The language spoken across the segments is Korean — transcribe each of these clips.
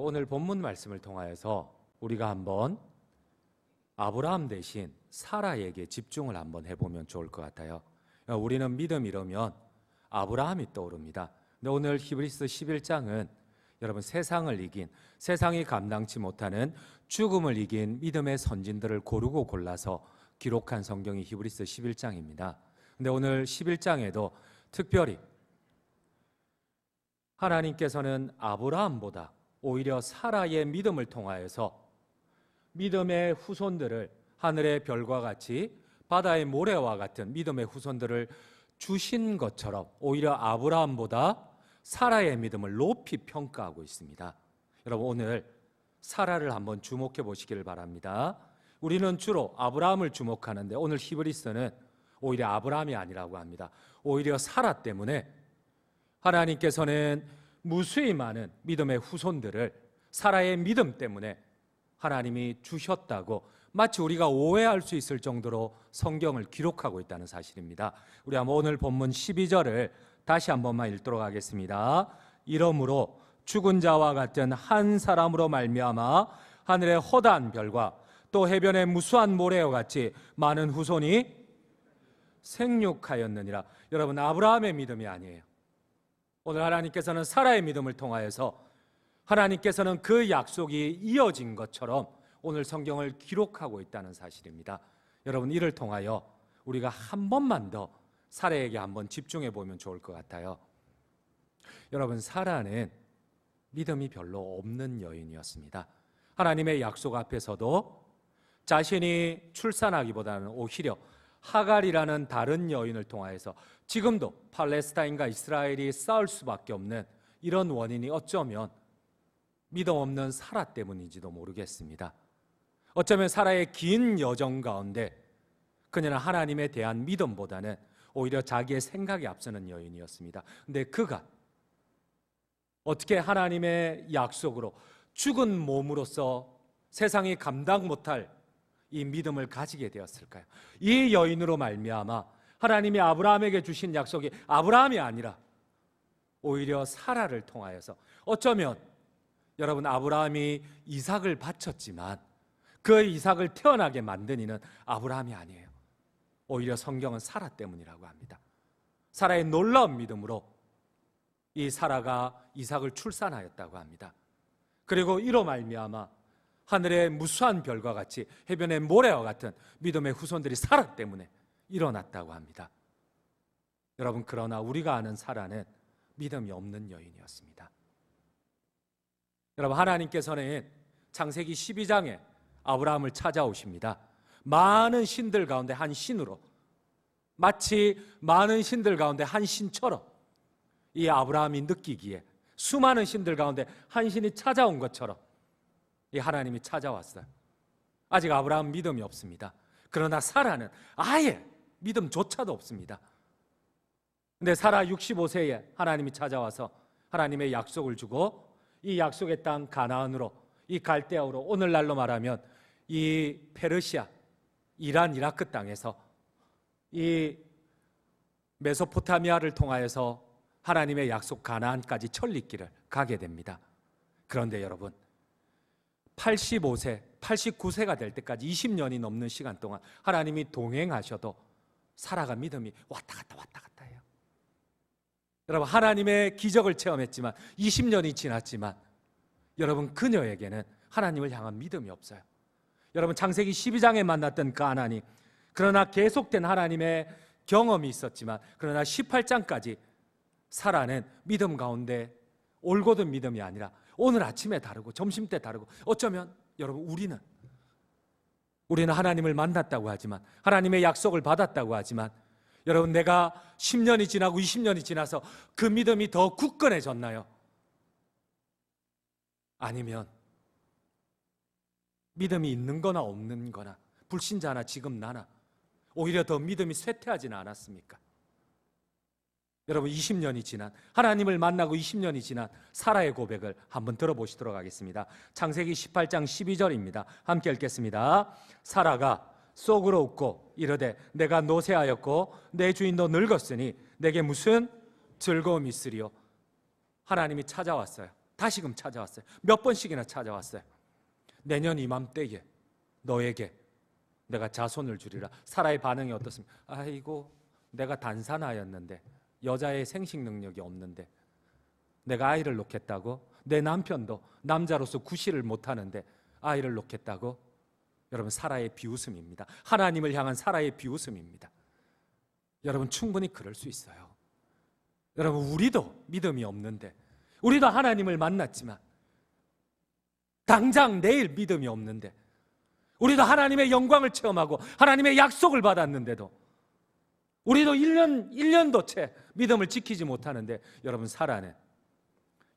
오늘 본문 말씀을 통하여서 우리가 한번 아브라함 대신 사라에게 집중을 한번 해보면 좋을 것 같아요. 우리는 믿음 이러면 아브라함이 떠오릅니다. 근데 오늘 히브리서 11장은 여러분 세상을 이긴, 세상이 감당치 못하는 죽음을 이긴 믿음의 선진들을 고르고 골라서 기록한 성경이 히브리서 11장입니다. 근데 오늘 11장에도 특별히 하나님께서는 아브라함보다 오히려 사라의 믿음을 통하여서 믿음의 후손들을 하늘의 별과 같이 바다의 모래와 같은 믿음의 후손들을 주신 것처럼 오히려 아브라함보다 사라의 믿음을 높이 평가하고 있습니다. 여러분 오늘 사라를 한번 주목해 보시기를 바랍니다. 우리는 주로 아브라함을 주목하는데 오늘 히브리서는 오히려 아브라함이 아니라고 합니다. 오히려 사라 때문에 하나님께서는 무수히 많은 믿음의 후손들을 사라의 믿음 때문에 하나님이 주셨다고 마치 우리가 오해할 수 있을 정도로 성경을 기록하고 있다는 사실입니다. 우리 한번 오늘 본문 12절을 다시 한 번만 읽도록 하겠습니다. 이러므로 죽은 자와 같은 한 사람으로 말미암아 하늘의 허다한 별과 또 해변의 무수한 모래와 같이 많은 후손이 생육하였느니라. 여러분 아브라함의 믿음이 아니에요. 오늘 하나님께서는 사라의 믿음을 통하여서 하나님께서는 그 약속이 이어진 것처럼 오늘 성경을 기록하고 있다는 사실입니다. 여러분 이를 통하여 우리가 한 번만 더 사라에게 한번 집중해 보면 좋을 것 같아요. 여러분 사라는 믿음이 별로 없는 여인이었습니다. 하나님의 약속 앞에서도 자신이 출산하기보다는 오히려 하갈이라는 다른 여인을 통하여서 지금도 팔레스타인과 이스라엘이 싸울 수밖에 없는 이런 원인이 어쩌면 믿음 없는 사라 때문인지도 모르겠습니다. 어쩌면 사라의 긴 여정 가운데 그녀는 하나님에 대한 믿음보다는 오히려 자기의 생각이 앞서는 여인이었습니다. 근데 그가 어떻게 하나님의 약속으로 죽은 몸으로서 세상이 감당 못할 이 믿음을 가지게 되었을까요? 이 여인으로 말미암아 하나님이 아브라함에게 주신 약속이 아브라함이 아니라 오히려 사라를 통하여서 어쩌면 여러분 아브라함이 이삭을 바쳤지만 그 이삭을 태어나게 만든 이는 아브라함이 아니에요. 오히려 성경은 사라 때문이라고 합니다. 사라의 놀라운 믿음으로 이 사라가 이삭을 출산하였다고 합니다. 그리고 이로 말미암아 하늘의 무수한 별과 같이 해변의 모래와 같은 믿음의 후손들이 사라 때문에 일어났다고 합니다. 여러분 그러나 우리가 아는 사라는 믿음이 없는 여인이었습니다. 여러분 하나님께서는 창세기 12장에 아브라함을 찾아오십니다. 많은 신들 가운데 한 신으로, 마치 많은 신들 가운데 한 신처럼 이 아브라함이 느끼기에 수많은 신들 가운데 한 신이 찾아온 것처럼 이 하나님이 찾아왔어요. 아직 아브라함 믿음이 없습니다. 그러나 사라는 아예 믿음조차도 없습니다. 근데 사라 65세에 하나님이 찾아와서 하나님의 약속을 주고 이 약속의 땅 가나안으로, 이 갈대아우로, 오늘날로 말하면 이 페르시아, 이란, 이라크 땅에서 이 메소포타미아를 통하여서 하나님의 약속 가나안까지 천리길을 가게 됩니다. 그런데 여러분 85세, 89세가 될 때까지 20년이 넘는 시간 동안 하나님이 동행하셔도 사라가 믿음이 왔다 갔다 해요. 여러분 하나님의 기적을 체험했지만 20년이 지났지만 여러분 그녀에게는 하나님을 향한 믿음이 없어요. 여러분 창세기 12장에 만났던 그 하나님, 그러나 계속된 하나님의 경험이 있었지만 그러나 18장까지 사라는 믿음 가운데 올곧은 믿음이 아니라 오늘 아침에 다르고 점심때 다르고 어쩌면 여러분 우리는 하나님을 만났다고 하지만 하나님의 약속을 받았다고 하지만 여러분 내가 10년이 지나고 20년이 지나서 그 믿음이 더 굳건해졌나요? 아니면 믿음이 있는 거나 없는 거나 불신자나 지금 나나 오히려 더 믿음이 쇠퇴하지는 않았습니까? 여러분 20년이 지난, 하나님을 만나고 20년이 지난 사라의 고백을 한번 들어보시도록 하겠습니다. 창세기 18장 12절입니다. 함께 읽겠습니다. 사라가 속으로 웃고 이르되 내가 노쇠하였고 내 주인도 늙었으니 내게 무슨 즐거움이 있으리요. 하나님이 찾아왔어요. 다시금 찾아왔어요. 몇 번씩이나 찾아왔어요. 내년 이맘때에 너에게 내가 자손을 주리라. 사라의 반응이 어떻습니까? 아이고, 내가 단사나였는데, 여자의 생식 능력이 없는데 내가 아이를 놓겠다고? 내 남편도 남자로서 구실을 못하는데 아이를 놓겠다고? 여러분, 사라의 비웃음입니다. 하나님을 향한 사라의 비웃음입니다. 여러분, 충분히 그럴 수 있어요. 여러분, 우리도 믿음이 없는데, 우리도 하나님을 만났지만 당장 내일 믿음이 없는데, 우리도 하나님의 영광을 체험하고 하나님의 약속을 받았는데도 우리도 1년도 채 믿음을 지키지 못하는데, 여러분, 사라는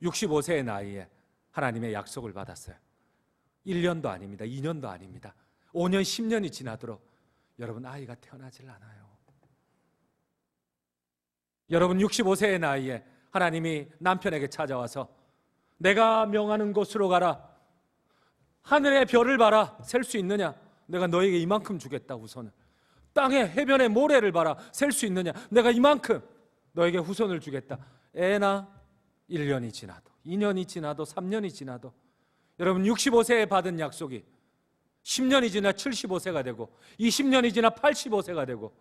65세의 나이에 하나님의 약속을 받았어요. 1년도 아닙니다. 2년도 아닙니다. 5년, 10년이 지나도록 여러분, 아이가 태어나질 않아요. 여러분, 65세의 나이에 하나님이 남편에게 찾아와서 내가 명하는 곳으로 가라. 하늘의 별을 봐라. 셀 수 있느냐? 내가 너에게 이만큼 주겠다. 후손을. 땅의 해변의 모래를 봐라. 셀 수 있느냐? 내가 이만큼 너에게 후손을 주겠다. 애나 1년이 지나도, 2년이 지나도, 3년이 지나도, 여러분, 65세에 받은 약속이 10년이 지나 75세가 되고, 20년이 지나 85세가 되고,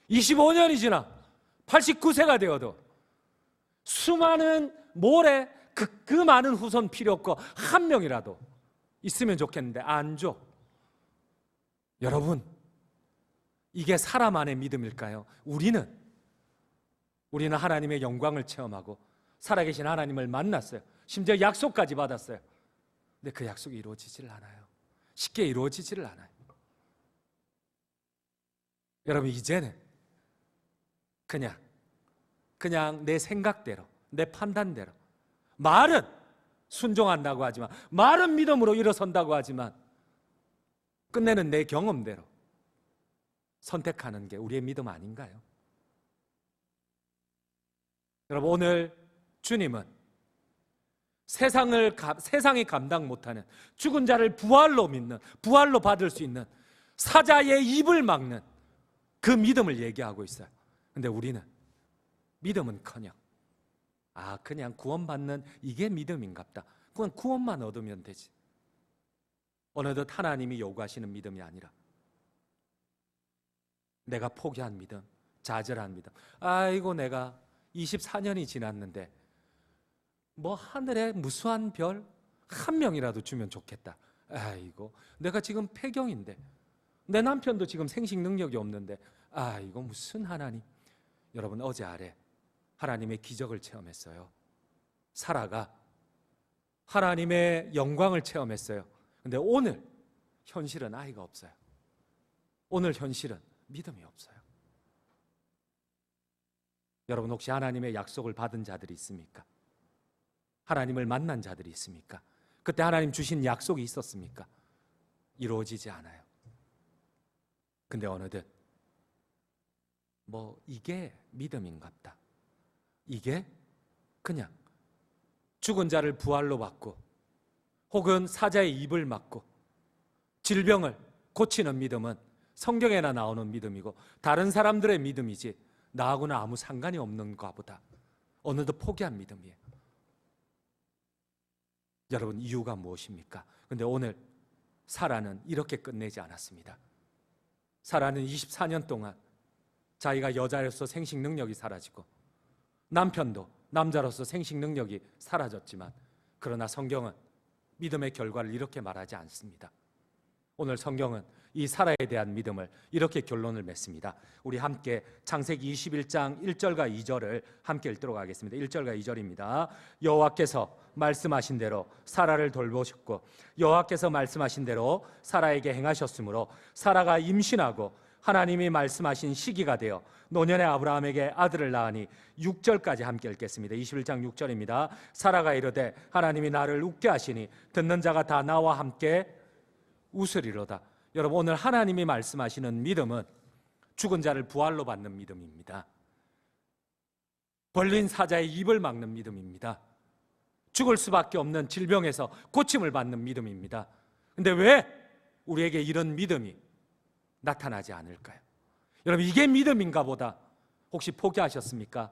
25년이 지나 89세가 되어도 수많은 모래, 그 많은 후손 필요 없고 한 명이라도 있으면 좋겠는데 안 줘. 여러분, 이게 사람만의 믿음일까요? 우리는 하나님의 영광을 체험하고 살아계신 하나님을 만났어요. 심지어 약속까지 받았어요. 근데 그 약속이 이루어지질 않아요. 쉽게 이루어지지를 않아요. 여러분, 이제는 그냥 내 생각대로, 내 판단대로, 말은 순종한다고 하지만, 말은 믿음으로 일어선다고 하지만, 끝내는 내 경험대로 선택하는 게 우리의 믿음 아닌가요? 여러분, 오늘 주님은 세상이 감당 못하는 죽은 자를 부활로 믿는, 부활로 받을 수 있는 사자의 입을 막는 그 믿음을 얘기하고 있어요. 근데 우리는 믿음은커녕 그냥 구원받는 이게 믿음인갑다. 그건 구원만 얻으면 되지. 어느덧 하나님이 요구하시는 믿음이 아니라 내가 포기한 믿음, 좌절한 믿음. 아이고, 내가 24년이 지났는데 뭐 하늘에 무수한 별 한 명이라도 주면 좋겠다. 아이고, 내가 지금 폐경인데, 내 남편도 지금 생식 능력이 없는데, 아이고, 무슨 하나님. 여러분, 어제 아래 하나님의 기적을 체험했어요. 사라가 하나님의 영광을 체험했어요. 근데 오늘 현실은 아이가 없어요. 오늘 현실은 믿음이 없어요. 여러분, 혹시 하나님의 약속을 받은 자들이 있습니까? 하나님을 만난 자들이 있습니까? 그때 하나님 주신 약속이 있었습니까? 이루어지지 않아요. 근데 어느덧 이게 믿음인갑다. 이게 그냥 죽은 자를 부활로 받고, 혹은 사자의 입을 막고 질병을 고치는 믿음은 성경에나 나오는 믿음이고 다른 사람들의 믿음이지 나하고는 아무 상관이 없는 것보다 어느덧 포기한 믿음이에요. 여러분, 이유가 무엇입니까? 근데 오늘 사라는 이렇게 끝내지 않았습니다. 사라는 24년 동안 자기가 여자로서 생식 능력이 사라지고 남편도 남자로서 생식 능력이 사라졌지만, 그러나 성경은 믿음의 결과를 이렇게 말하지 않습니다. 오늘 성경은 이 사라에 대한 믿음을 이렇게 결론을 맺습니다. 우리 함께 창세기 21장 1절과 2절을 함께 읽도록 하겠습니다. 1절과 2절입니다. 여호와께서 말씀하신 대로 사라를 돌보셨고, 여호와께서 말씀하신 대로 사라에게 행하셨으므로 사라가 임신하고 하나님이 말씀하신 시기가 되어 노년의 아브라함에게 아들을 낳으니. 6절까지 함께 읽겠습니다. 21장 6절입니다. 사라가 이르되 하나님이 나를 웃게 하시니 듣는 자가 다 나와 함께 웃으리로다. 여러분, 오늘 하나님이 말씀하시는 믿음은 죽은 자를 부활로 받는 믿음입니다. 벌린 사자의 입을 막는 믿음입니다. 죽을 수밖에 없는 질병에서 고침을 받는 믿음입니다. 근데 왜 우리에게 이런 믿음이 나타나지 않을까요? 여러분, 이게 믿음인가 보다. 혹시 포기하셨습니까?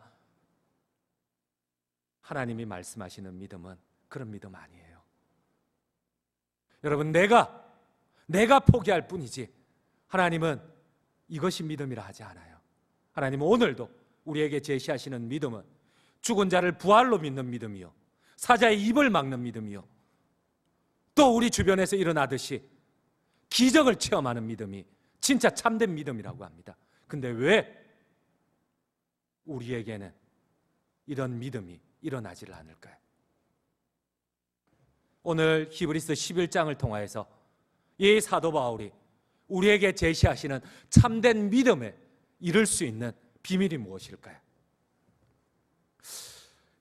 하나님이 말씀하시는 믿음은 그런 믿음 아니에요. 여러분, 내가 포기할 뿐이지 하나님은 이것이 믿음이라 하지 않아요. 하나님은 오늘도 우리에게 제시하시는 믿음은 죽은 자를 부활로 믿는 믿음이요, 사자의 입을 막는 믿음이요, 또 우리 주변에서 일어나듯이 기적을 체험하는 믿음이 진짜 참된 믿음이라고 합니다. 근데 왜 우리에게는 이런 믿음이 일어나지를 않을까요? 오늘 히브리서 11장을 통하여서 이 사도 바울이 우리에게 제시하시는 참된 믿음에 이룰 수 있는 비밀이 무엇일까요?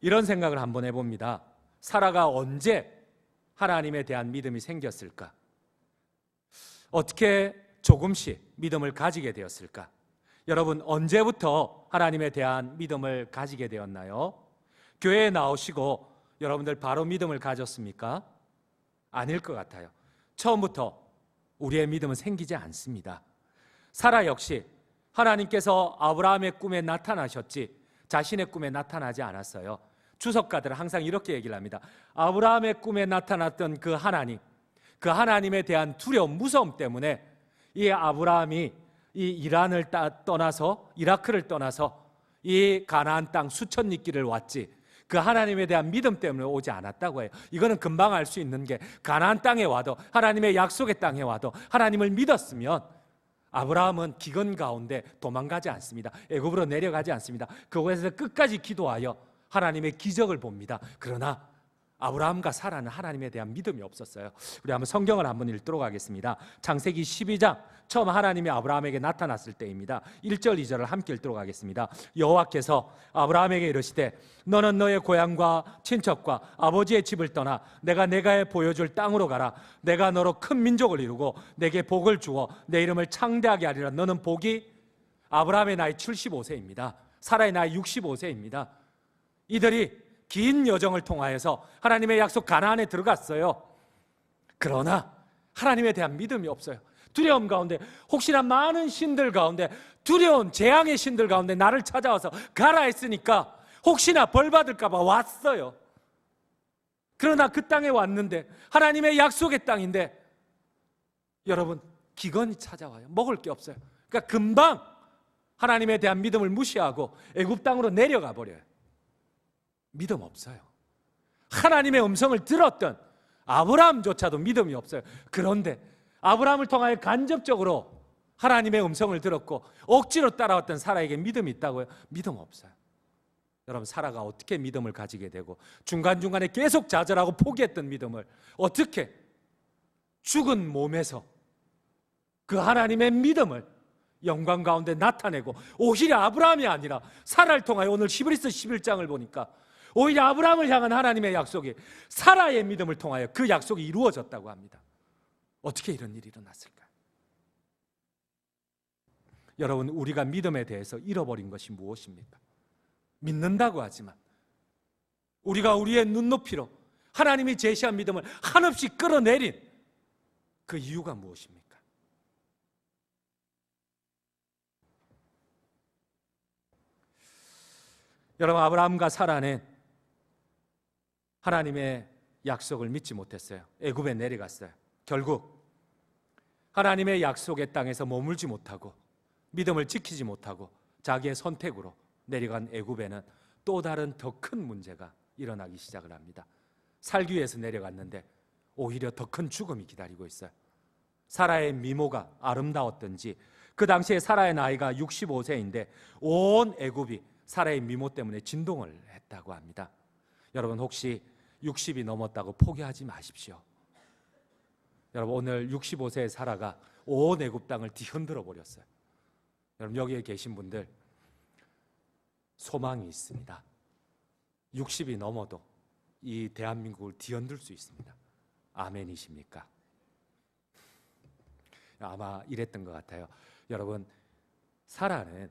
이런 생각을 한번 해봅니다. 사라가 언제 하나님에 대한 믿음이 생겼을까? 어떻게 조금씩 믿음을 가지게 되었을까? 여러분, 언제부터 하나님에 대한 믿음을 가지게 되었나요? 교회에 나오시고 여러분들 바로 믿음을 가졌습니까? 아닐 것 같아요. 처음부터 우리의 믿음은 생기지 않습니다. 사라 역시 하나님께서 아브라함의 꿈에 나타나셨지 자신의 꿈에 나타나지 않았어요. 주석가들은 항상 이렇게 얘기를 합니다. 아브라함의 꿈에 나타났던 그 하나님에 대한 두려움, 무서움 때문에 이 아브라함이 이 이라크를 떠나서 이 가나안 땅 수천 리길을 왔지 그 하나님에 대한 믿음 때문에 오지 않았다고 해요. 이거는 금방 알 수 있는 게, 가나안 땅에 와도, 하나님의 약속의 땅에 와도 하나님을 믿었으면 아브라함은 기근 가운데 도망가지 않습니다. 애굽으로 내려가지 않습니다. 그곳에서 끝까지 기도하여 하나님의 기적을 봅니다. 그러나 아브라함과 사라는 하나님에 대한 믿음이 없었어요. 우리 한번 성경을 한번 읽도록 하겠습니다. 창세기 12장, 처음 하나님이 아브라함에게 나타났을 때입니다. 1절 2절을 함께 읽도록 하겠습니다. 여호와께서 아브라함에게 이르시되 너는 너의 고향과 친척과 아버지의 집을 떠나 내가 보여줄 땅으로 가라. 내가 너로 큰 민족을 이루고 내게 복을 주어 내 이름을 창대하게 하리라. 너는 복이, 아브라함의 나이 75세입니다. 사라의 나이 65세입니다. 이들이 긴 여정을 통하여서 하나님의 약속 가나안에 들어갔어요. 그러나 하나님에 대한 믿음이 없어요. 두려움 가운데, 혹시나 많은 신들 가운데, 두려운 재앙의 신들 가운데 나를 찾아와서 가라 했으니까 혹시나 벌 받을까 봐 왔어요. 그러나 그 땅에 왔는데, 하나님의 약속의 땅인데 여러분, 기근이 찾아와요. 먹을 게 없어요. 그러니까 금방 하나님에 대한 믿음을 무시하고 애굽 땅으로 내려가 버려요. 믿음 없어요. 하나님의 음성을 들었던 아브라함조차도 믿음이 없어요. 그런데 아브라함을 통하여 간접적으로 하나님의 음성을 들었고 억지로 따라왔던 사라에게 믿음이 있다고요? 믿음 없어요. 여러분, 사라가 어떻게 믿음을 가지게 되고 중간중간에 계속 좌절하고 포기했던 믿음을 어떻게 죽은 몸에서 그 하나님의 믿음을 영광 가운데 나타내고, 오히려 아브라함이 아니라 사라를 통하여 오늘 히브리서 11장을 보니까 오히려 아브라함을 향한 하나님의 약속이 사라의 믿음을 통하여 그 약속이 이루어졌다고 합니다. 어떻게 이런 일이 일어났을까요? 여러분, 우리가 믿음에 대해서 잃어버린 것이 무엇입니까? 믿는다고 하지만 우리가 우리의 눈높이로 하나님이 제시한 믿음을 한없이 끌어내린 그 이유가 무엇입니까? 여러분, 아브라함과 사라는 하나님의 약속을 믿지 못했어요. 애굽에 내려갔어요. 결국 하나님의 약속의 땅에서 머물지 못하고 믿음을 지키지 못하고 자기의 선택으로 내려간 애굽에는 또 다른 더 큰 문제가 일어나기 시작을 합니다. 살기 위해서 내려갔는데 오히려 더 큰 죽음이 기다리고 있어요. 사라의 미모가 아름다웠던지, 그 당시에 사라의 나이가 65세인데 온 애굽이 사라의 미모 때문에 진동을 했다고 합니다. 여러분, 혹시 60이 넘었다고 포기하지 마십시오. 여러분, 오늘 65세의 사라가 온 애굽 땅을 뒤흔들어 버렸어요. 여러분, 여기에 계신 분들 소망이 있습니다. 60이 넘어도 이 대한민국을 뒤흔들 수 있습니다. 아멘이십니까? 아마 이랬던 것 같아요. 여러분, 사라는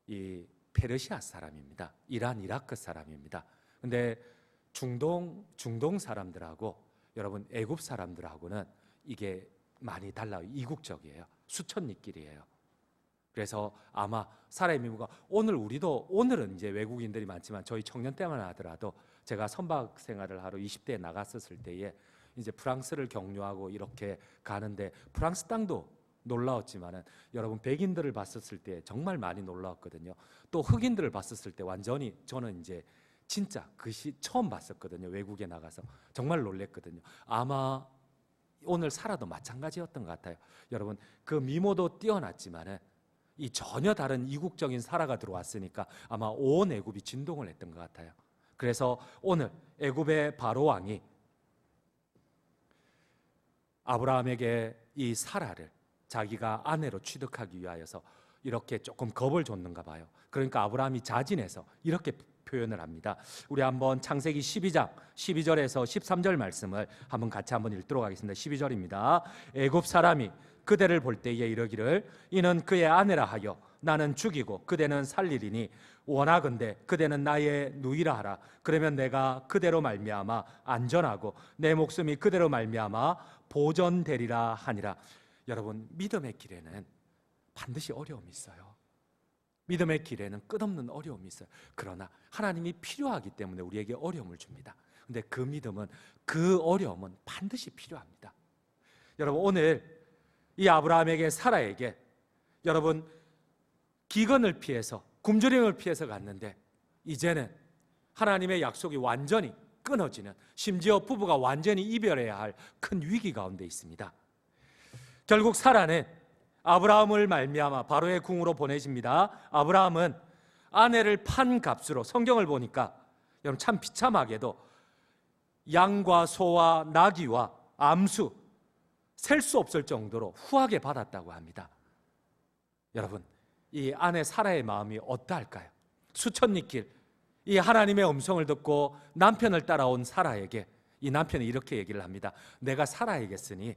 이 페르시아 사람입니다. 이란, 이라크 사람입니다. 근데 중동 사람들하고 여러분 애굽 사람들하고는 이게 많이 달라요. 이국적이에요. 수천 리길이에요. 그래서 아마 사라의 미모가 오늘은 이제 외국인들이 많지만 저희 청년 때만 하더라도 제가 선박 생활을 하러 20대에 나갔었을 때에 이제 프랑스를 경유하고 이렇게 가는데 프랑스 땅도 놀라웠지만은 여러분 백인들을 봤었을 때 정말 많이 놀라웠거든요. 또 흑인들을 봤었을 때 완전히 저는 이제 진짜 처음 봤었거든요. 외국에 나가서 정말 놀랬거든요. 아마 오늘 살아도 마찬가지였던 것 같아요. 여러분 그 미모도 뛰어났지만은 이 전혀 다른 이국적인 사라가 들어왔으니까 아마 온 애굽이 진동을 했던 것 같아요. 그래서 오늘 애굽의 바로 왕이 아브라함에게 이 사라를 자기가 아내로 취득하기 위하여서 이렇게 조금 겁을 줬는가 봐요. 그러니까 아브라함이 자진해서 이렇게 표현을 합니다. 우리 한번 창세기 12장 12절에서 13절 말씀을 한번 같이 한번 읽도록 하겠습니다. 12절입니다. 애굽 사람이 그대를 볼 때에 이르기를 이는 그의 아내라 하여 나는 죽이고 그대는 살리리니 원하건대 그대는 나의 누이라 하라. 그러면 내가 그대로 말미암아 안전하고 내 목숨이 그대로 말미암아 보전되리라 하니라. 여러분 믿음의 길에는 반드시 어려움이 있어요. 믿음의 길에는 끝없는 어려움이 있어요. 그러나 하나님이 필요하기 때문에 우리에게 어려움을 줍니다. 근데 그 믿음은, 그 어려움은 반드시 필요합니다. 여러분 오늘 이 아브라함에게 사라에게 여러분 기근을 피해서 굶주림을 피해서 갔는데 이제는 하나님의 약속이 완전히 끊어지는, 심지어 부부가 완전히 이별해야 할 큰 위기 가운데 있습니다. 결국 사라는 아브라함을 말미암아 바로의 궁으로 보내집니다. 아브라함은 아내를 판 값으로, 성경을 보니까 여러분 참 비참하게도 양과 소와 나귀와 암수 셀 수 없을 정도로 후하게 받았다고 합니다. 여러분 이 아내 사라의 마음이 어떠할까요? 수천 리길 이 하나님의 음성을 듣고 남편을 따라온 사라에게 이 남편이 이렇게 얘기를 합니다. 내가 사라에겠으니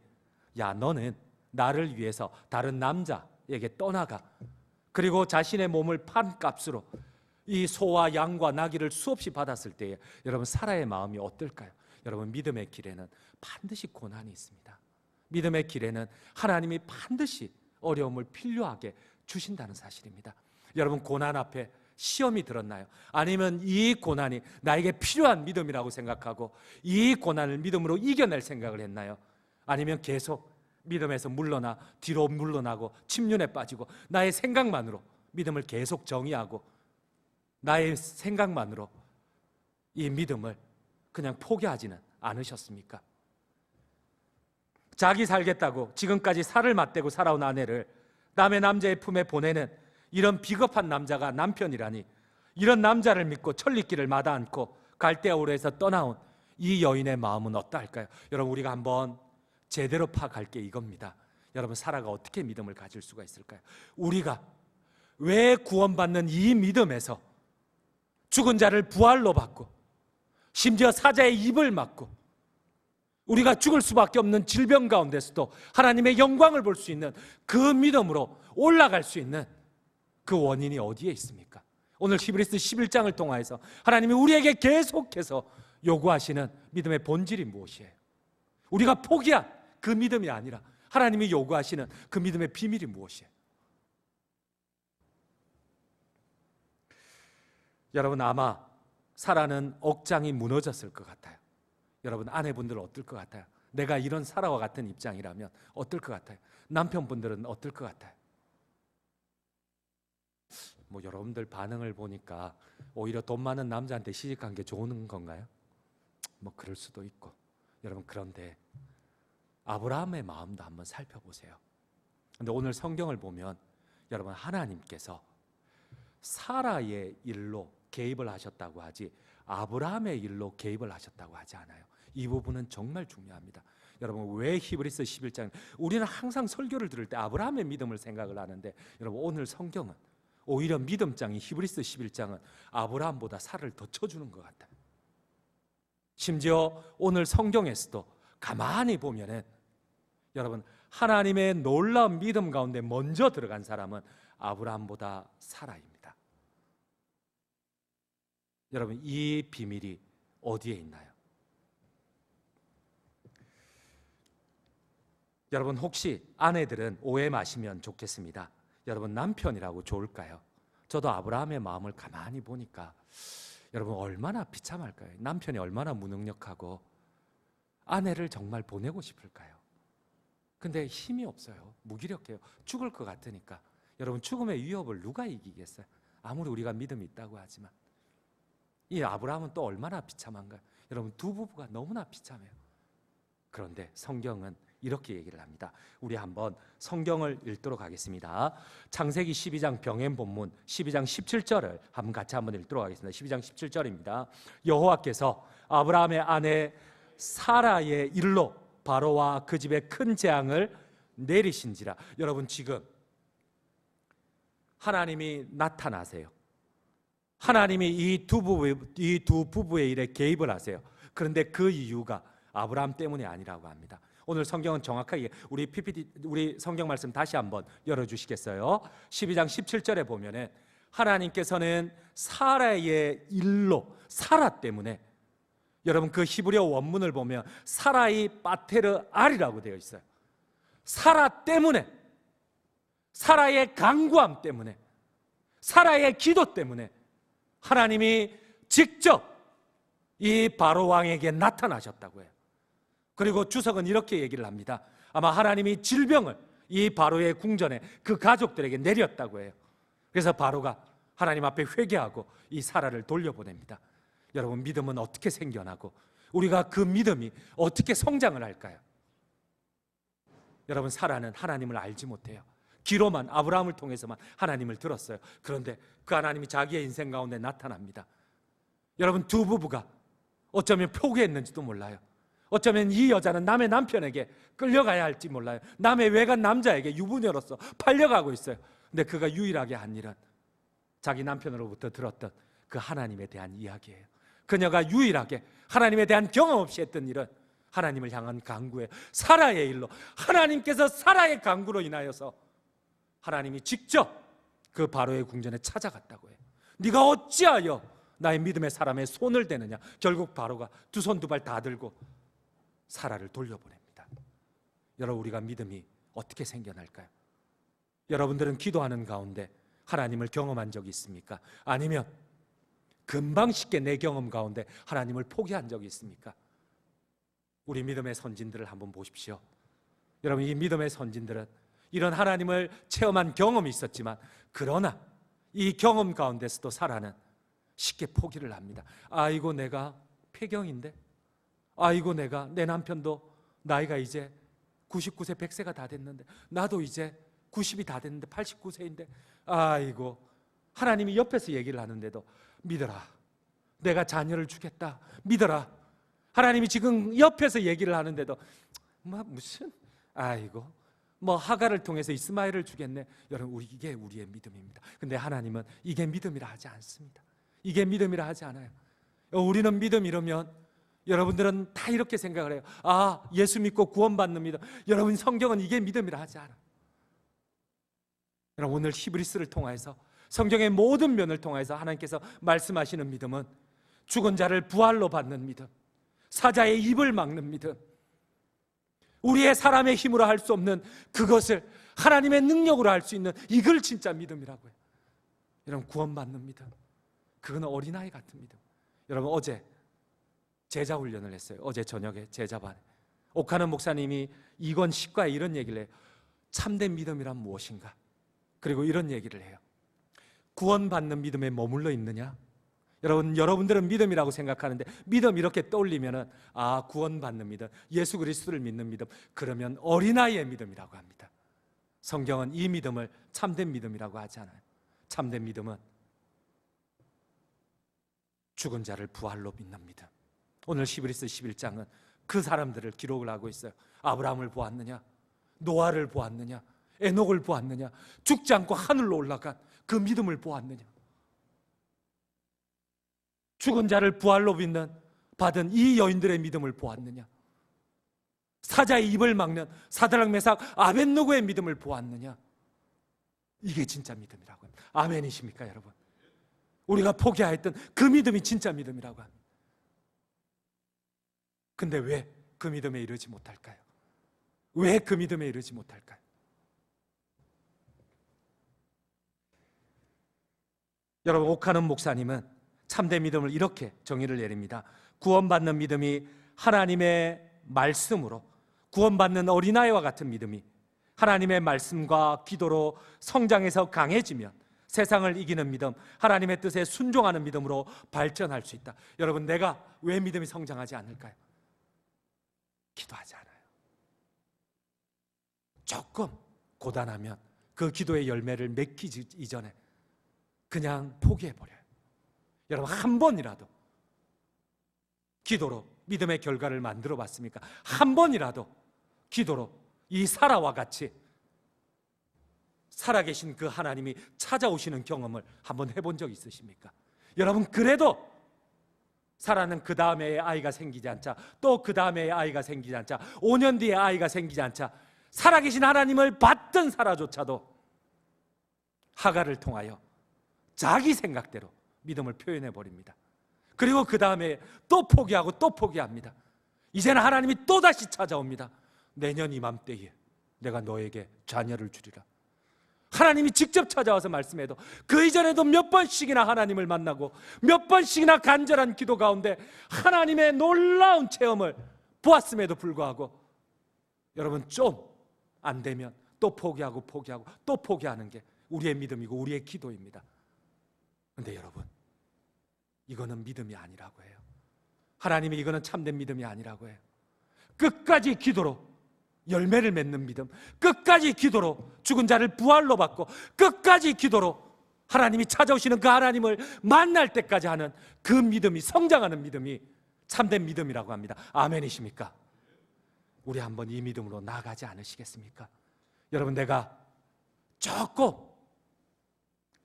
야 너는 나를 위해서 다른 남자에게 떠나가. 그리고 자신의 몸을 판 값으로 이 소와 양과 나귀를 수없이 받았을 때에 여러분 사라의 마음이 어떨까요? 여러분 믿음의 길에는 반드시 고난이 있습니다. 믿음의 길에는 하나님이 반드시 어려움을 필요하게 주신다는 사실입니다. 여러분 고난 앞에 시험이 들었나요? 아니면 이 고난이 나에게 필요한 믿음이라고 생각하고 이 고난을 믿음으로 이겨낼 생각을 했나요? 아니면 계속 믿음에서 물러나 뒤로 물러나고 침륜에 빠지고 나의 생각만으로 믿음을 계속 정의하고 나의 생각만으로 이 믿음을 그냥 포기하지는 않으셨습니까? 자기 살겠다고 지금까지 살을 맞대고 살아온 아내를 남의 남자의 품에 보내는 이런 비겁한 남자가 남편이라니, 이런 남자를 믿고 천리길을 마다 않고 갈대아우르에서 떠나온 이 여인의 마음은 어떠할까요? 여러분 우리가 한번 제대로 파악할 게 이겁니다. 여러분 사라가 어떻게 믿음을 가질 수가 있을까요? 우리가 왜 구원받는 이 믿음에서 죽은 자를 부활로 받고 심지어 사자의 입을 막고 우리가 죽을 수밖에 없는 질병 가운데서도 하나님의 영광을 볼 수 있는 그 믿음으로 올라갈 수 있는 그 원인이 어디에 있습니까? 오늘 히브리서 11장을 통하여서 하나님이 우리에게 계속해서 요구하시는 믿음의 본질이 무엇이에요? 우리가 포기한 그 믿음이 아니라 하나님이 요구하시는 그 믿음의 비밀이 무엇이에요? 여러분 아마 사라는 억장이 무너졌을 것 같아요. 여러분 아내분들은 어떨 것 같아요? 내가 이런 사라와 같은 입장이라면 어떨 것 같아요? 남편분들은 어떨 것 같아요? 뭐 여러분들 반응을 보니까 오히려 돈 많은 남자한테 시집간 게 좋은 건가요? 뭐 그럴 수도 있고. 여러분 그런데 아브라함의 마음도 한번 살펴보세요. 근데 오늘 성경을 보면 여러분 하나님께서 사라의 일로 개입을 하셨다고 하지 아브라함의 일로 개입을 하셨다고 하지 않아요. 이 부분은 정말 중요합니다. 여러분 왜 히브리서 11장, 우리는 항상 설교를 들을 때 아브라함의 믿음을 생각을 하는데 여러분 오늘 성경은 오히려 믿음장인 히브리서 11장은 아브라함보다 살을 더 쳐주는 것 같아요. 심지어 오늘 성경에서도 가만히 보면은 여러분 하나님의 놀라운 믿음 가운데 먼저 들어간 사람은 아브라함보다 사라입니다. 여러분 이 비밀이 어디에 있나요? 여러분 혹시 아내들은 오해 마시면 좋겠습니다. 여러분 남편이라고 좋을까요? 저도 아브라함의 마음을 가만히 보니까 여러분 얼마나 비참할까요? 남편이 얼마나 무능력하고 아내를 정말 보내고 싶을까요? 근데 힘이 없어요. 무기력해요. 죽을 것 같으니까. 여러분 죽음의 위협을 누가 이기겠어요? 아무리 우리가 믿음이 있다고 하지만. 이 아브라함은 또 얼마나 비참한가요? 여러분 두 부부가 너무나 비참해요. 그런데 성경은 이렇게 얘기를 합니다. 우리 한번 성경을 읽도록 하겠습니다. 창세기 12장 병행 본문 12장 17절을 같이 한번 읽도록 하겠습니다. 12장 17절입니다. 여호와께서 아브라함의 아내 사라의 일로 바로와 그 집에 큰 재앙을 내리신지라. 여러분 지금 하나님이 나타나세요. 하나님이 이 두 부부의 일에 개입을 하세요. 그런데 그 이유가 아브라함 때문이 아니라고 합니다. 오늘 성경은 정확하게 우리 PPT 우리 성경 말씀 다시 한번 열어주시겠어요? 12장 17절에 보면은 하나님께서는 사라의 일로, 사라 때문에, 여러분 그 히브리어 원문을 보면 사라이 바테르 알이라고 되어 있어요. 사라 때문에, 사라의 간구함 때문에, 사라의 기도 때문에 하나님이 직접 이 바로 왕에게 나타나셨다고 해요. 그리고 주석은 이렇게 얘기를 합니다. 아마 하나님이 질병을 이 바로의 궁전에 그 가족들에게 내렸다고 해요. 그래서 바로가 하나님 앞에 회개하고 이 사라를 돌려보냅니다. 여러분 믿음은 어떻게 생겨나고 우리가 그 믿음이 어떻게 성장을 할까요? 여러분 사라는 하나님을 알지 못해요. 귀로만, 아브라함을 통해서만 하나님을 들었어요. 그런데 그 하나님이 자기의 인생 가운데 나타납니다. 여러분 두 부부가 어쩌면 포기했는지도 몰라요. 어쩌면 이 여자는 남의 남편에게 끌려가야 할지 몰라요. 남의 외간 남자에게 유부녀로서 팔려가고 있어요. 근데 그가 유일하게 한 일은 자기 남편으로부터 들었던 그 하나님에 대한 이야기예요. 그녀가 유일하게 하나님에 대한 경험 없이 했던 일은 하나님을 향한 간구예요. 사라의 일로, 하나님께서 사라의 간구로 인하여서 하나님이 직접 그 바로의 궁전에 찾아갔다고 해요. 네가 어찌하여 나의 믿음의 사람의 손을 대느냐. 결국 바로가 두 손 두 발 다 들고 사라를 돌려보냅니다. 여러분 우리가 믿음이 어떻게 생겨날까요? 여러분들은 기도하는 가운데 하나님을 경험한 적이 있습니까? 아니면 금방 쉽게 내 경험 가운데 하나님을 포기한 적이 있습니까? 우리 믿음의 선진들을 한번 보십시오. 여러분 이 믿음의 선진들은 이런 하나님을 체험한 경험이 있었지만 그러나 이 경험 가운데서도 사라는 쉽게 포기를 합니다. 아이고 내가 폐경인데, 아이고 내가 내 남편도 나이가 이제 99세 100세가 다 됐는데, 나도 이제 90이 다 됐는데 89세인데, 아이고 하나님이 옆에서 얘기를 하는데도 믿어라, 내가 자녀를 주겠다, 믿어라. 하나님이 지금 옆에서 얘기를 하는데도 무슨 아이고 뭐 하갈을 통해서 이스마엘을 주겠네. 여러분 이게 우리의 믿음입니다. 근데 하나님은 이게 믿음이라 하지 않습니다. 이게 믿음이라 하지 않아요. 우리는 믿음 이러면 여러분들은 다 이렇게 생각을 해요. 아, 예수 믿고 구원받는 믿음. 여러분 성경은 이게 믿음이라 하지 않아. 여러분 오늘 히브리스를 통해서 성경의 모든 면을 통해서 하나님께서 말씀하시는 믿음은 죽은 자를 부활로 받는 믿음, 사자의 입을 막는 믿음, 우리의 사람의 힘으로 할 수 없는 그것을 하나님의 능력으로 할 수 있는, 이걸 진짜 믿음이라고 해요. 여러분 구원받는 믿음, 그건 어린아이 같은 믿음. 여러분 어제 제자 훈련을 했어요. 어제 저녁에 제자반에 옥하는 목사님이 이건 식과에 이런 얘기를 해요. 참된 믿음이란 무엇인가? 그리고 이런 얘기를 해요. 구원받는 믿음에 머물러 있느냐? 여러분들은 믿음이라고 생각하는데 믿음 이렇게 떠올리면은 아, 구원받는 믿음, 예수 그리스도를 믿는 믿음, 그러면 어린아이의 믿음이라고 합니다. 성경은 이 믿음을 참된 믿음이라고 하지 않아요. 참된 믿음은 죽은 자를 부활로 믿는 믿음. 오늘 히브리서 11장은 그 사람들을 기록을 하고 있어요. 아브라함을 보았느냐? 노아를 보았느냐? 에녹을 보았느냐? 죽지 않고 하늘로 올라간 그 믿음을 보았느냐? 죽은 자를 부활로 믿는 받은 이 여인들의 믿음을 보았느냐? 사자의 입을 막는 사드락 메삭 아벳느고의 믿음을 보았느냐? 이게 진짜 믿음이라고 합니다. 아멘이십니까 여러분? 우리가 포기하였던 그 믿음이 진짜 믿음이라고 합니다. 근데 왜 그 믿음에 이르지 못할까요? 왜 그 믿음에 이르지 못할까요? 여러분 옥하는 목사님은 참된 믿음을 이렇게 정의를 내립니다. 구원받는 믿음이 하나님의 말씀으로, 구원받는 어린아이와 같은 믿음이 하나님의 말씀과 기도로 성장해서 강해지면 세상을 이기는 믿음, 하나님의 뜻에 순종하는 믿음으로 발전할 수 있다. 여러분, 내가 왜 믿음이 성장하지 않을까요? 기도하지 않아요. 조금 고단하면 그 기도의 열매를 맺기 이전에 그냥 포기해버려요. 여러분, 한 번이라도 기도로 믿음의 결과를 만들어 봤습니까? 한 번이라도 기도로 이 사라와 같이 살아계신 그 하나님이 찾아오시는 경험을 한번 해본 적 있으십니까? 여러분, 그래도 사라는 그 다음에 아이가 생기지 않자, 또 그 다음에 아이가 생기지 않자, 5년 뒤에 아이가 생기지 않자, 살아계신 하나님을 받던 사라조차도 하갈을 통하여 자기 생각대로 믿음을 표현해 버립니다. 그리고 그 다음에 또 포기하고 또 포기합니다. 이제는 하나님이 또다시 찾아옵니다. 내년 이맘때에 내가 너에게 자녀를 주리라. 하나님이 직접 찾아와서 말씀해도 그 이전에도 몇 번씩이나 하나님을 만나고 몇 번씩이나 간절한 기도 가운데 하나님의 놀라운 체험을 보았음에도 불구하고 여러분, 좀 안 되면 또 포기하고 또 포기하는 게 우리의 믿음이고 우리의 기도입니다. 그런데 여러분, 이거는 믿음이 아니라고 해요. 하나님이 이거는 참된 믿음이 아니라고 해요. 끝까지 기도로 열매를 맺는 믿음, 끝까지 기도로 죽은 자를 부활로 받고 끝까지 기도로 하나님이 찾아오시는 그 하나님을 만날 때까지 하는 그 믿음이, 성장하는 믿음이 참된 믿음이라고 합니다. 아멘이십니까? 우리 한번 이 믿음으로 나아가지 않으시겠습니까? 여러분, 내가 조금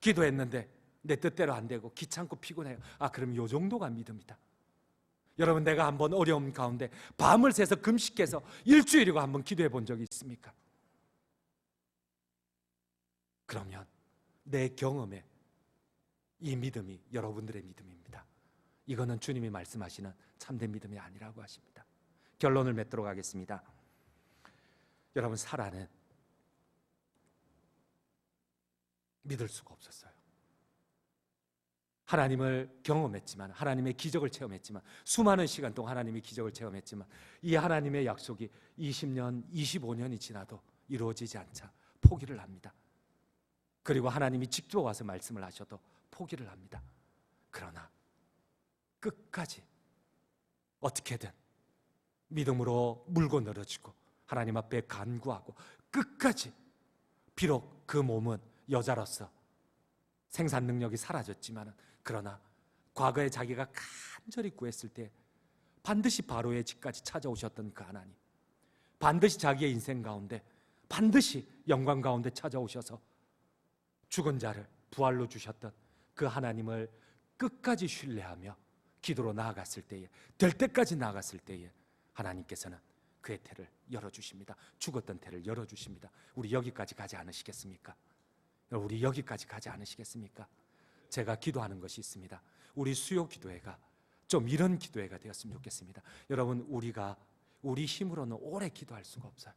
기도했는데 내 뜻대로 안 되고 귀찮고 피곤해요. 그럼 요 정도가 믿음이다. 여러분, 내가 한번 어려움 가운데 밤을 새서 금식해서 일주일이고 한번 기도해 본 적이 있습니까? 그러면 내 경험에 이 믿음이 여러분들의 믿음입니다. 이거는 주님이 말씀하시는 참된 믿음이 아니라고 하십니다. 결론을 맺도록 하겠습니다. 여러분, 사라는 믿을 수가 없었어요. 하나님을 경험했지만, 하나님의 기적을 체험했지만, 수많은 시간 동안 하나님의 기적을 체험했지만 이 하나님의 약속이 20년, 25년이 지나도 이루어지지 않자 포기를 합니다. 그리고 하나님이 직접 와서 말씀을 하셔도 포기를 합니다. 그러나 끝까지 어떻게든 믿음으로 물고 늘어지고 하나님 앞에 간구하고 끝까지, 비록 그 몸은 여자로서 생산 능력이 사라졌지만 그러나 과거에 자기가 간절히 구했을 때 반드시 바로의 집까지 찾아오셨던 그 하나님, 반드시 자기의 인생 가운데 반드시 영광 가운데 찾아오셔서 죽은 자를 부활로 주셨던 그 하나님을 끝까지 신뢰하며 기도로 나아갔을 때에, 될 때까지 나아갔을 때에 하나님께서는 그의 태를 열어주십니다. 죽었던 태를 열어주십니다. 우리 여기까지 가지 않으시겠습니까? 우리 여기까지 가지 않으시겠습니까? 제가 기도하는 것이 있습니다. 우리 수요 기도회가 좀 이런 기도회가 되었으면 좋겠습니다. 여러분, 우리가 우리 힘으로는 오래 기도할 수가 없어요.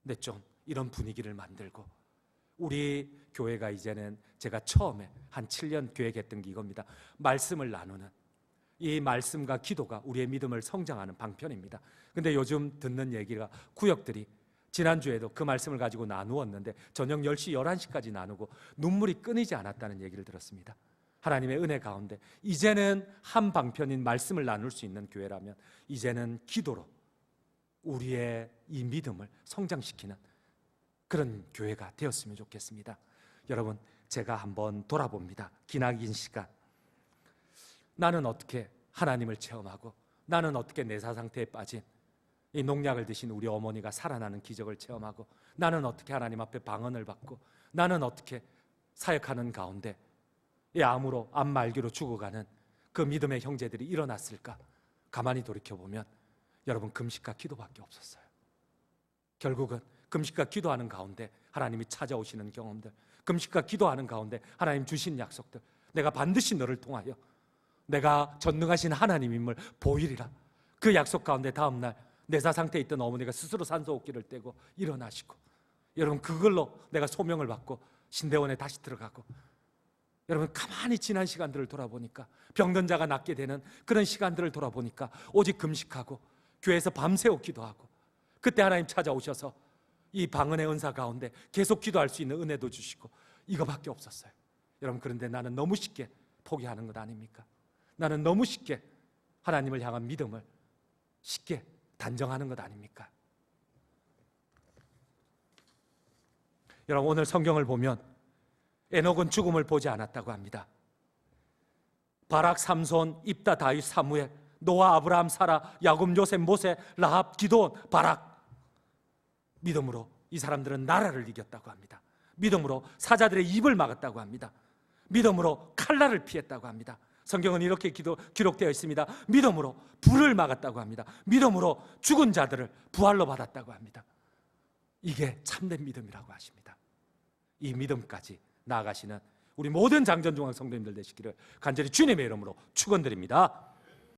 근데 좀 이런 분위기를 만들고, 우리 교회가 이제는 제가 처음에 한 7년 계획했던 게 이겁니다. 말씀을 나누는, 이 말씀과 기도가 우리의 믿음을 성장하는 방편입니다. 근데 요즘 듣는 얘기가 구역들이, 지난주에도 그 말씀을 가지고 나누었는데 저녁 10시, 11시까지 나누고 눈물이 끊이지 않았다는 얘기를 들었습니다. 하나님의 은혜 가운데 이제는 한 방편인 말씀을 나눌 수 있는 교회라면 이제는 기도로 우리의 이 믿음을 성장시키는 그런 교회가 되었으면 좋겠습니다. 여러분, 제가 한번 돌아봅니다. 기나긴 시간, 나는 어떻게 하나님을 체험하고, 나는 어떻게 내사 상태에 빠진 이 농약을 드신 우리 어머니가 살아나는 기적을 체험하고, 나는 어떻게 하나님 앞에 방언을 받고, 나는 어떻게 사역하는 가운데 이 암으로, 암 말기로 죽어가는 그 믿음의 형제들이 일어났을까? 가만히 돌이켜보면 여러분, 금식과 기도밖에 없었어요. 결국은 금식과 기도하는 가운데 하나님이 찾아오시는 경험들, 금식과 기도하는 가운데 하나님 주신 약속들, 내가 반드시 너를 통하여 내가 전능하신 하나님임을 보이리라. 그 약속 가운데 다음날 내사 상태에 있던 어머니가 스스로 산소호흡기를 떼고 일어나시고, 여러분, 그걸로 내가 소명을 받고 신대원에 다시 들어가고, 여러분, 가만히 지난 시간들을 돌아보니까, 병든 자가 낫게 되는 그런 시간들을 돌아보니까 오직 금식하고 교회에서 밤새워 기도하고, 그때 하나님 찾아오셔서 이 방언의 은사 가운데 계속 기도할 수 있는 은혜도 주시고, 이거밖에 없었어요. 여러분, 그런데 나는 너무 쉽게 포기하는 것 아닙니까? 나는 너무 쉽게 하나님을 향한 믿음을 쉽게 단정하는 것 아닙니까? 여러분, 오늘 성경을 보면 에녹은 죽음을 보지 않았다고 합니다. 바락, 삼손, 입다, 다윗, 사무엘, 노아, 아브라함, 사라, 야곱, 요셉, 모세, 라합, 기드온, 바락, 믿음으로 이 사람들은 나라를 이겼다고 합니다. 믿음으로 사자들의 입을 막았다고 합니다. 믿음으로 칼날을 피했다고 합니다. 성경은 이렇게 기록되어 있습니다. 믿음으로 불을 막았다고 합니다. 믿음으로 죽은 자들을 부활로 받았다고 합니다. 이게 참된 믿음이라고 하십니다. 이 믿음까지 나아가시는 우리 모든 장전중앙 성도님들 되시기를 간절히 주님의 이름으로 축원드립니다.